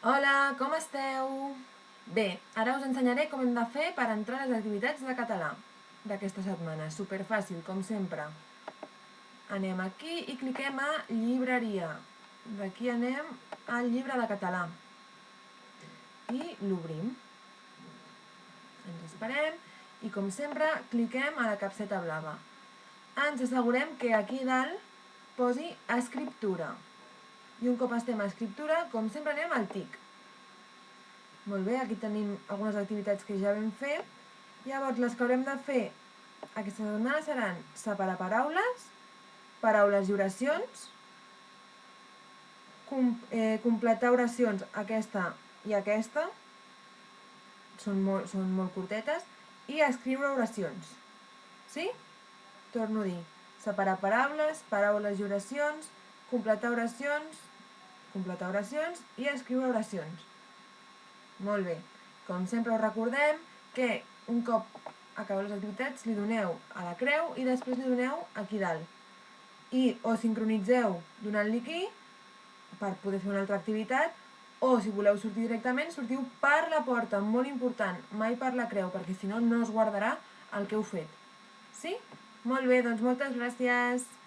Hola, com esteu? Bé, ara us ensenyaré com hem de fer per entrar a les activitats de català d'aquesta setmana. Superfàcil, com sempre. Anem aquí i cliquem a llibreria. D'aquí anem al llibre de català. I l'obrim. Ens esperem i, com sempre, cliquem a la capseta blava. Ens assegurem que aquí dalt posi escriptura. I un cop estem a escriptura, com sempre, anem al TIC. Molt bé, aquí tenim algunes activitats que ja vam fer. Llavors, les que haurem de fer aquesta setmana seran separar paraules, paraules i oracions, completar oracions aquesta i aquesta, són molt curtetes, i escriure oracions. Sí? Torno a dir, separar paraules, paraules i oracions, completar oracions i escriure oracions. Molt bé. Com sempre us recordem que un cop acabeu les activitats li doneu a la creu i després li doneu aquí dalt. I o sincronitzeu donant-li aquí per poder fer una altra activitat, o si voleu sortir directament, sortiu per la porta, molt important, mai per la creu, perquè si no, no es guardarà el que heu fet. Sí? Molt bé, doncs moltes gràcies!